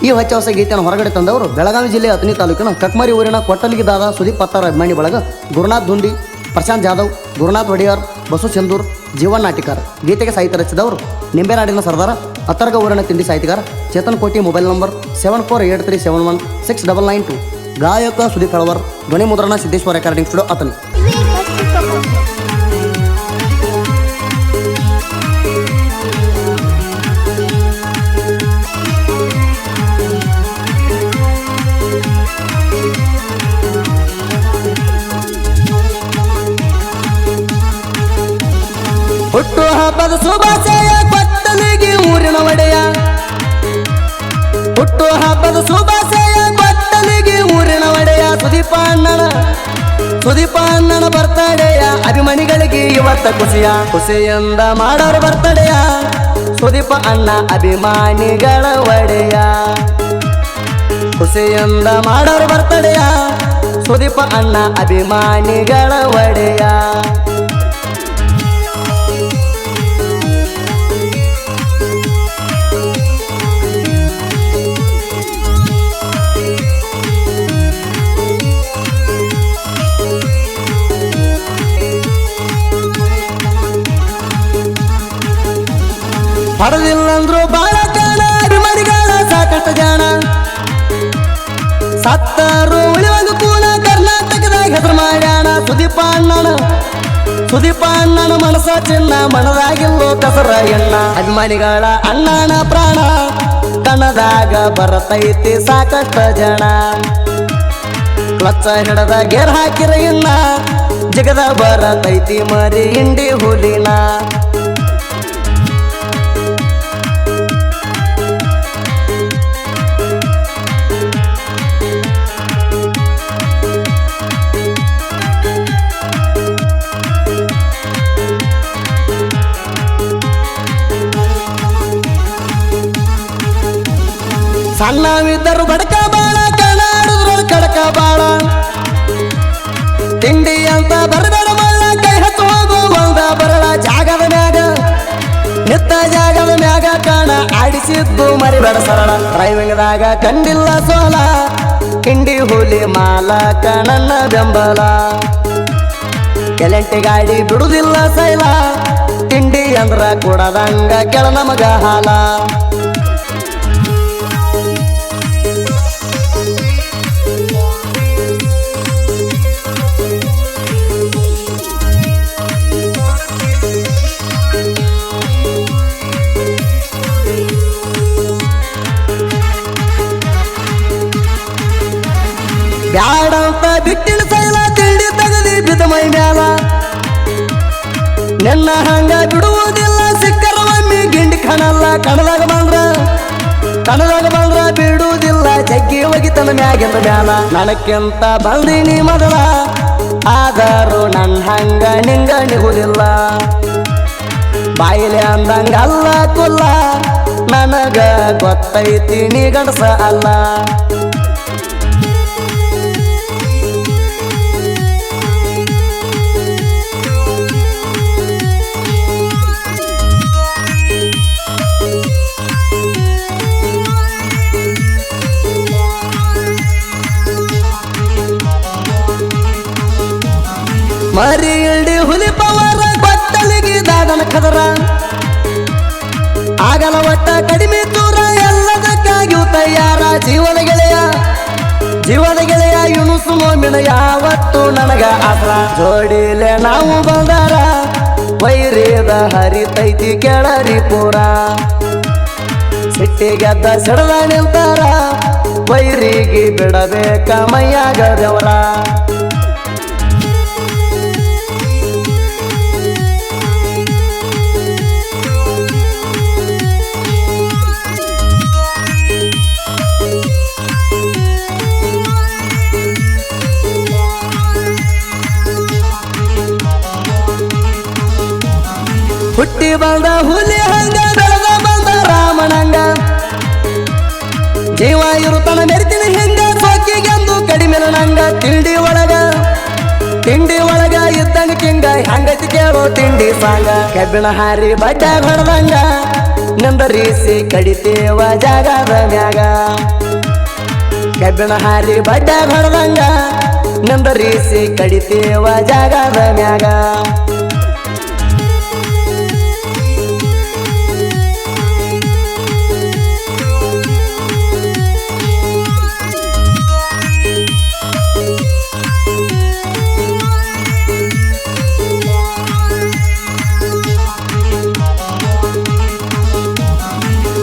ಈ ಹೊಚ್ಚ ಹೊಸ ಗೀತೆಯನ್ನು ಹೊರಗಡೆ ತಂದವರು ಬೆಳಗಾವಿ ಜಿಲ್ಲೆಯ ಅಥಣಿ ತಾಲೂಕಿನ ಕಕ್ಮರಿ ಊರಿನ ಕೊಟ್ಟಲಿಗಿ ದಾದ ಸುದೀಪ್ ಪತ್ತಾರ ಅಭಿಮಾನಿ ಬಳಗ ಗುರುನಾಥ್ ದುಂಡಿ, ಪ್ರಶಾಂತ್ ಜಾಧವ್, ಗುರುನಾಥ್ ಒಡೆಯರ್, ಬಸು ಚಂದೂರ್, ಜೀವನ್ ನಾಟಿಕರ್. ಗೀತೆಗೆ ಸಾಹಿತ್ಯ ರಚಿಸಿದವರು ನಿಂಬೆನಾಡಿನ ಸರ್ದಾರ, ಅತ್ತರ್ಗ ಊರಿನ ತಿಂಡಿ ಸಾಹಿತಿಗಾರ ಚೇತನ್ ಕೋಟಿ. Mobile number 7483716992. ಗಾಯಕ ಸುದೀಪ್ ಹಳವರ್. ಧ್ವನಿ ಮುದ್ರಣ ಸಿದ್ದೇಶ್ವರ ರೆಕಾರ್ಡಿಂಗ್ ಸ್ಟುಡಿಯೋ ಅಥಣಿ. ಹುಟ್ಟು ಹಬ್ಬದ ಶುಭಾಶಯ ಕೊಟ್ಟಲಿಗಿ ಊರಿನ ಒಡೆಯ. ಹುಟ್ಟು ಹಬ್ಬದ ಶುಭಾಶಯ ಕೊಟ್ಟಲಿಗಿ ಊರಿನ ಒಡೆಯ. ಸುದೀಪ ಅಣ್ಣನ ಬರ್ತಡೆಯ ಅಭಿಮಾನಿಗಳಿಗೆ ಇವತ್ತ ಖುಷಿಯಿಂದ ಮಾಡೋರು ಬರ್ತಡೆಯ. ಸುದೀಪ ಅಣ್ಣ ಅಭಿಮಾನಿಗಳ ಒಡೆಯ. ಖುಷಿಯಿಂದ ಮಾಡೋರು ಬರ್ತಡೆಯ. ಸುದೀಪ ಅಣ್ಣ ಅಭಿಮಾನಿಗಳ ಒಡೆಯ. ಪಡೆದಿಲ್ಲಂದ್ರು ಬಾಳ ಜನ ಅಭಿಮಾನಿಗಳ ಸಾಕಷ್ಟು ಜನ. ಸತ್ತರು ಉಳಿವಂದು ಕೂಡ ಕರ್ನಾಟಕದಾಗ ಹೆಸರು ಮಾಡ್ಯಾಣ. ಸುದೀಪ ಅಣ್ಣನ ಮನಸ ಚಿನ್ನ, ಮನದಾಗಿಲ್ಲೋ ಕಸರ ಎಣ್ಣ. ಅಭಿಮಾನಿಗಳ ಅಣ್ಣನ ಪ್ರಾಣ ಕಣದಾಗ ಬರತೈತಿ ಸಾಕಷ್ಟು ಜನ. ಕ್ಲಚ್ಚ ಹಿಡದ ಗೇರ್ ಹಾಕಿರ ಇನ್ನ ಜಗದ ಬರತೈತಿ ಮರಿ ಇಂಡಿ ಹುಲಿನ. ಸಣ್ಣವಿದ್ದರು ಬಡಕ ಬಾಳ, ಕಣಾಡಿದ್ರು ಕಡಕ ಬಾಳ. ತಿಂಡಿ ಅಂತ ಬರಬೇಡ ಮಳ್ಳ, ಕೈ ಹತ್ತು ಹೋಗು ಒಂದ ಬರಳ. ಜಾಗದ ಮ್ಯಾಗ ನಿತ್ತ ಜಾಗದ ಮ್ಯಾಗ ಕಾಣ ಆಡಿಸಿದ್ದು ಮರಿಬೇಡ ಸರಳ. ಡ್ರೈವಿಂಗ್ದಾಗ ಕಂಡಿಲ್ಲ ಸೋಲ, ಕಿಂಡಿ ಹುಲಿ ಮಾಲಕ ನನ್ನ ಬೆಂಬಲ. ಕೆಲೆಂಟಿ ಗಾಡಿ ಬಿಡುದಿಲ್ಲ ಸೈಲ, ತಿಂಡಿ ಅಂದ್ರ ಕೊಡದಂಗ ಕೆಳ ನಮಗ ಹಾಲ. ಬ್ಯಾಡಂತ ಬಿಟ್ಟಿನ ಸೈಲ, ತಿಂಡಿ ತಗದಿ ಬಿದ್ದ ಮೈ ಮ್ಯಾಲ. ನಿನ್ನ ಹಂಗ ಬಿಡುವುದಿಲ್ಲ, ಸಿಕ್ಕರ ಒಮ್ಮೆ ಗಿಂಡಿ ಕಾಣಲ್ಲ. ಕಣದಾಗ ಬಂದ್ರ ಬಿಡುವುದಿಲ್ಲ, ಜಗ್ಗಿ ಒಗಿತನ ಮ್ಯಾಗಿಂದ ಮ್ಯಾಲ. ನನಕ್ಕಿಂತ ಬಂದಿನಿ ಮೊದಲ, ಆದರೂ ನನ್ನ ಹಂಗ ನಿಂಗ ನಿಗುದಿಲ್ಲ. ಬಾಯಿಲೆ ಅಂದಂಗ ಅಲ್ಲ ಕುಲ್ಲ, ನನಗ ಗೊತ್ತೈತಿ ನೀ ಗಂಡಸ ಅಲ್ಲ. ಮರಿ ಇಲ್ಡಿ ಹುಲಿ ಪವರ ಕೊಟ್ಟಲಿಗಿ ದಾದನ ಕದರ. ಆಗಲ ಒಟ್ಟ ಕಡಿಮೆ ದೂರ, ಎಲ್ಲದಕ್ಕಾಗಿಯೂ ತಯಾರ. ಜೀವದ ಗೆಳೆಯ ಯುನುಸು ಮೋಮಿನ ಯಾವತ್ತು ನನಗ ಆದ್ರ. ಜೋಡಿಲೆ ನಾವು ಬಂದಾರ, ವೈರೇದ ಹರಿತೈತಿ ಕೆಳರಿ ಪೂರ. ಸಿಟ್ಟಿಗೆದ್ದ ಸಿಡದ ನಿಲ್ತಾರ, ವೈರಿಗೆ ಬಿಡಬೇಕ ಮೈಯಾಗ ದೇವರ. ಹುಟ್ಟಿ ಬಂದ ಹುಲಿ ಹಂಗ, ಬೆಳೆದ ಬಂದ ರಾಮನಂಗ. ಜೀವ ಇರುತ್ತನ ಮೆರಿತೀನಿ ಹಿಂಗ, ಸೋಕಿಗೆಂದು ಕಡಿಮೆ ನಂಗ. ತಿಂಡಿ ಒಳಗ ಇದ್ದಂಗ ಕಿಂಗ, ಹಂಗತಿ ಕೇಳೋ ತಿಂಡಿ ಸಾಂಗ. ಕಬ್ಬಿಣ ಹಾರಿ ಬಡ್ಡ ಹೊಡೆದಂಗ, ನಿಂದರಿಸಿ ಕಡಿತೇವ ಜಾಗದ ಮ್ಯಾಗ ಕಬ್ಬಿಣ ಹಾರಿ ಬಡ್ಡ ಹೊಡೆದಂಗ ನಿಂದರಿಸಿ ಕಡಿತೇವ ಜಾಗದ ಮ್ಯಾಗ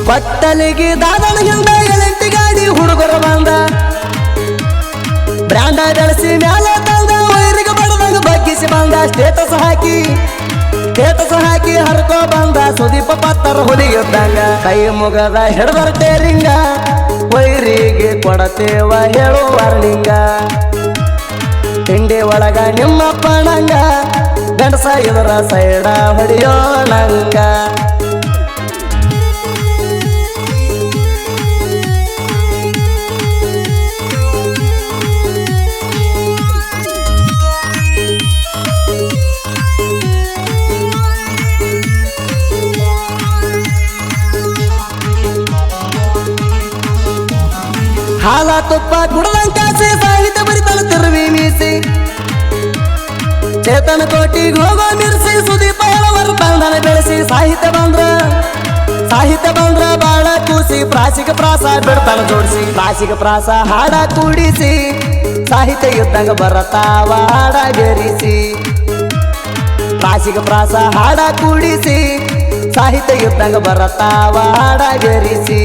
ಪಟ್ಟಲಿಗೆ ದಾದನ ಹಿಂದ ಎಲೆಂಟಿ ಗಾಡಿ ಹುಡುಗರ ಬಂದ ಬ್ರ್ಯಾಂಡ ಬೆಳೆಸಿ ಮ್ಯಾಲ ತಂದ ವೈರಿಗೆ ಬಡದಂಗ ಬಗ್ಗಿಸಿ ಬಂದ ಸ್ಟೇಟಸ್ ಹಾಕಿ ಹರ್ಕೋ ಬಂದ ಸುದೀಪ ಪತ್ತರ ಹುಲಿಯಿದ್ದಂಗ ಕೈ ಮುಗದ ಹಿಡ್ದರ ಟೇರಿಂಗ ವೈರಿಗೆ ಕೊಡತೇವ ಹೇಳು ವಾರ್ನಿಂಗ ತಿಂಡಿ ಒಳಗ ನಿಮ್ಮ ಪಣಂಗ ಗಂಡಸ ಇದರ ಸೈಡ ಹೊಡಿಯೋಣಂಗ ಹಾಲ ತುಪ್ಪ ಕುಡದಂಗ ಕಾಸಿ ಸಾಹಿತ್ಯ ಬರಿತಾನ ತಿರುವಿ ಮೀಸಿ ಚೇತನ ಕೋಟಿಗೆ ಹೋಗೋ ಮಿರ್ಸಿ ಸುದೀಪ ಹಲವರು ಬಂಧನ ಬೆಳೆಸಿ ಸಾಹಿತ್ಯ ಬಂದ್ರ ಬಾಳ ಕೂಸಿ ಪ್ರಾಸಿಕ ಪ್ರಾಸ ಬಿಡ್ತಾನ ಜೋಡಿಸಿ ಪ್ರಾಸಿಕ ಪ್ರಾಸ ಹಾಡ ಕೂಡಿಸಿ ಸಾಹಿತ್ಯ ಇದ್ದಂಗ ಬರತಾವ ಹಾಡ ಬೆರಿಸಿ ಪ್ರಾಸಿಕ ಪ್ರಾಸ ಹಾಡ ಕೂಡಿಸಿ ಸಾಹಿತ್ಯ ಇದ್ದಂಗ ಬರತಾವ ಹಾಡ ಬೆರಿಸಿ